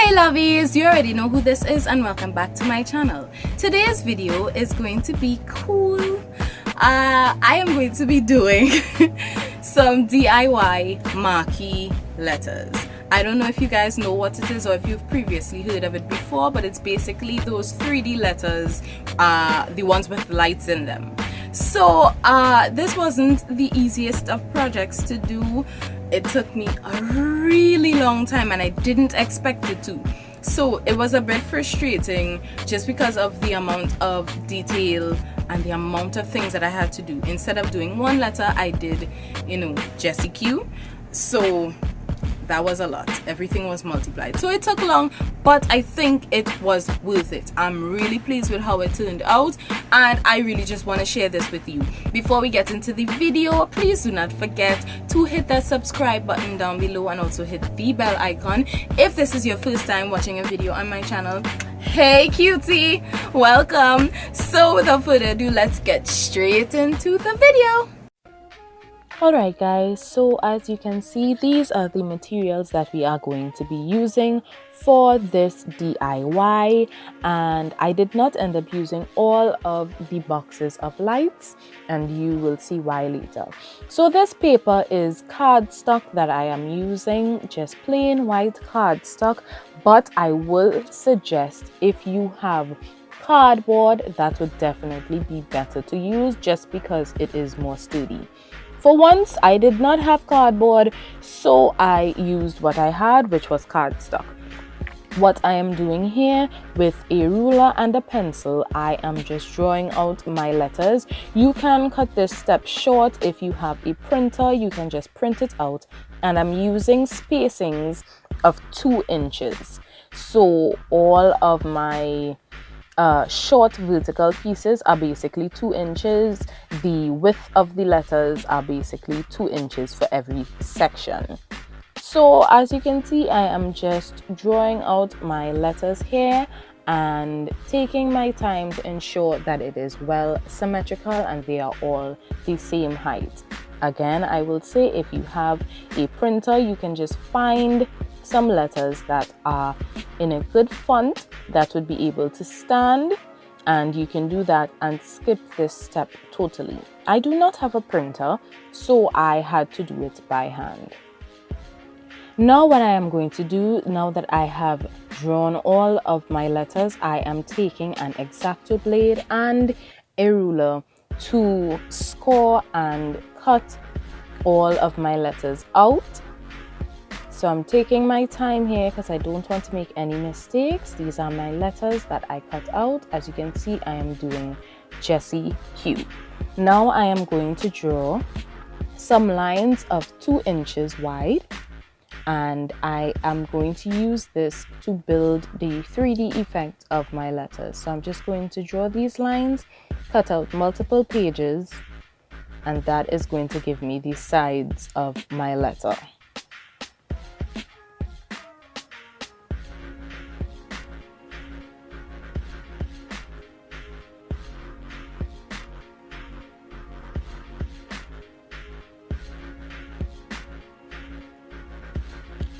Hey lovies, you already know who this is and welcome back to my channel. Today's video is going to be cool. I am going to be doing some DIY marquee letters. I don't know if you guys know what it is or if you've previously heard of it before, but it's basically those 3D letters, the ones with lights in them. So this wasn't the easiest of projects to do. It took me a really long time and I didn't expect it to. So it was a bit frustrating just because of the amount of detail and the amount of things that I had to do. Instead of doing one letter, I did, Jessie Q. So that was a lot. Everything was multiplied. So it took long, but I think it was worth it. I'm really pleased with how it turned out and I really just want to share this with you. Before we get into the video, please do not forget to hit that subscribe button down below and also hit the bell icon. If this is your first time watching a video on my channel, hey cutie, welcome. So without further ado, let's get straight into the video. Alright guys, so as you can see, these are the materials that we are going to be using for this DIY, and I did not end up using all of the boxes of lights and you will see why later. So this paper is cardstock that I am using, just plain white cardstock, but I will suggest if you have cardboard, that would definitely be better to use just because it is more sturdy. For once, I did not have cardboard, so I used what I had, which was cardstock. What I am doing here with a ruler and a pencil, I am just drawing out my letters. You can cut this step short. If you have a printer, you can just print it out. And I'm using spacings of 2 inches. So all of my short vertical pieces are basically 2 inches. The width of the letters are basically 2 inches for every section. So as you can see, I am just drawing out my letters here and taking my time to ensure that it is well symmetrical and they are all the same height. Again, I will say if you have a printer, you can just find some letters that are in a good font that would be able to stand, and you can do that and skip this step totally. I do not have a printer, so I had to do it by hand. Now what I am going to do, now that I have drawn all of my letters, I am taking an Exacto blade and a ruler to score and cut all of my letters out. So I'm taking my time here because I don't want to make any mistakes. These are my letters that I cut out. As you can see, I am doing Jessie Q. Now I am going to draw some lines of 2 inches wide, and I am going to use this to build the 3D effect of my letters. So I'm just going to draw these lines, cut out multiple pages, and that is going to give me the sides of my letter.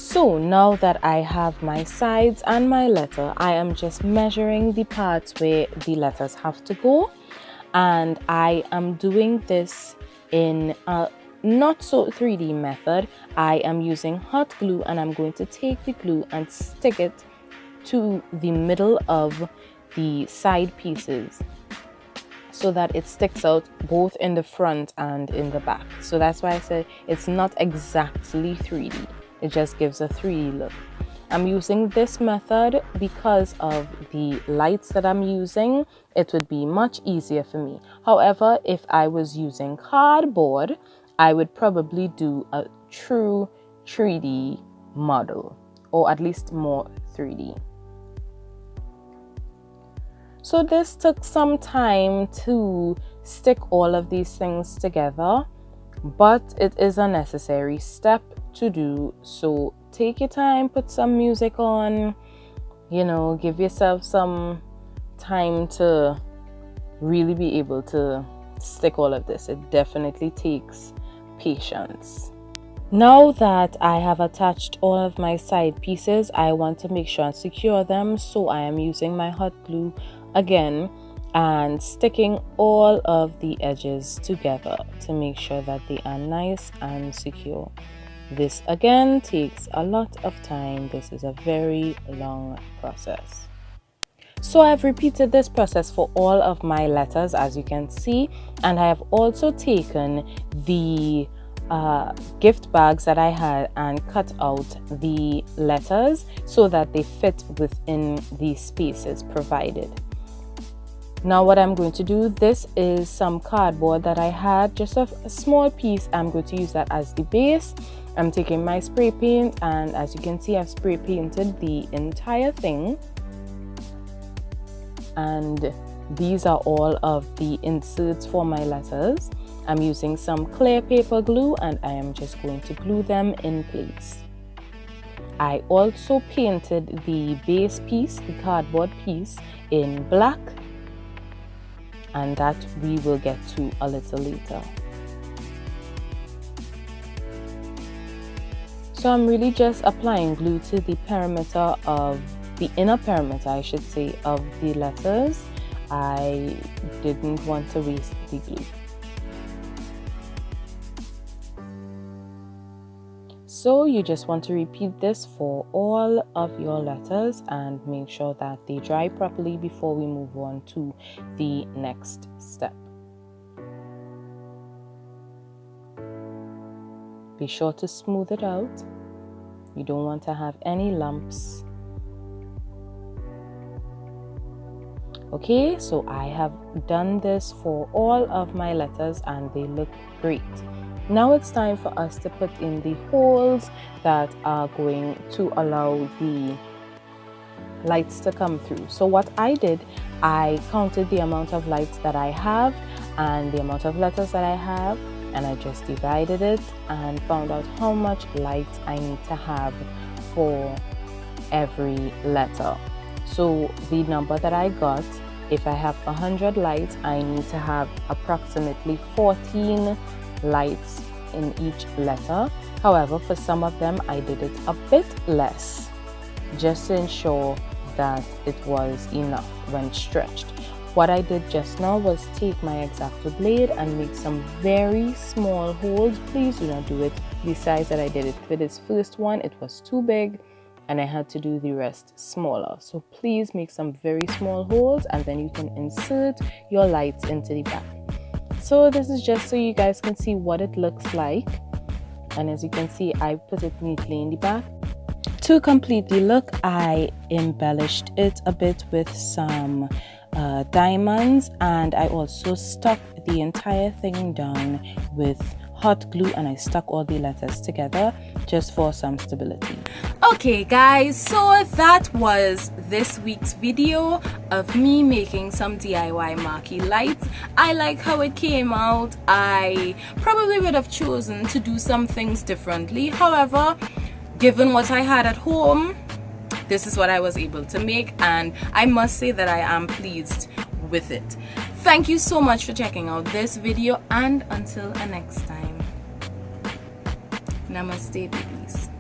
So now that I have my sides and my letter, I am just measuring the parts where the letters have to go, and I am doing this in a not so 3D method. I am using hot glue and I'm going to take the glue and stick it to the middle of the side pieces so that it sticks out both in the front and in the back. So that's why I said it's not exactly 3D. It just gives a 3D look. I'm using this method because of the lights that I'm using. It would be much easier for me. However, if I was using cardboard, I would probably do a true 3D model, or at least more 3D. So this took some time to stick all of these things together, but it is a necessary step to do. So take your time, put some music on, give yourself some time to really be able to stick all of this. It definitely takes patience. Now that I have attached all of my side pieces, I want to make sure and secure them, so I am using my hot glue again and sticking all of the edges together to make sure that they are nice and secure. This again takes a lot of time. This is a very long process. So I've repeated this process for all of my letters, as you can see, and I have also taken the gift bags that I had and cut out the letters so that they fit within the spaces provided. Now what I'm going to do, this is some cardboard that I had, just a small piece. I'm going to use that as the base. I'm taking my spray paint, and as you can see, I've spray painted the entire thing. And these are all of the inserts for my letters. I'm using some clear paper glue, and I am just going to glue them in place. I also painted the base piece, the cardboard piece, in black, and that we will get to a little later. So I'm really just applying glue to the perimeter of the inner perimeter, I should say, of the letters. I didn't want to waste the glue. So you just want to repeat this for all of your letters and make sure that they dry properly before we move on to the next step. Be sure to smooth it out. You don't want to have any lumps. Okay, so I have done this for all of my letters and they look great. Now it's time for us to put in the holes that are going to allow the lights to come through. So what I did, I counted the amount of lights that I have and the amount of letters that I have, and I just divided it and found out how much light I need to have for every letter. So the number that I got, if I have 100 lights, I need to have approximately 14 lights in each letter. However, for some of them I did it a bit less, just to ensure that it was enough when stretched. What I did just now was take my Exacto blade and make some very small holes. Please do not do it the size that I did it. For this first one, it was too big and I had to do the rest smaller. So please make some very small holes and then you can insert your lights into the back. So this is just so you guys can see what it looks like. And as you can see, I put it neatly in the back. To complete the look, I embellished it a bit with some diamonds, and I also stuck the entire thing down with hot glue, and I stuck all the letters together just for some stability. Okay guys, so that was this week's video of me making some DIY marquee lights. I like how it came out. I probably would have chosen to do some things differently. However, given what I had at home, this is what I was able to make, and I must say that I am pleased with it. Thank you so much for checking out this video, and until next time, namaste babies.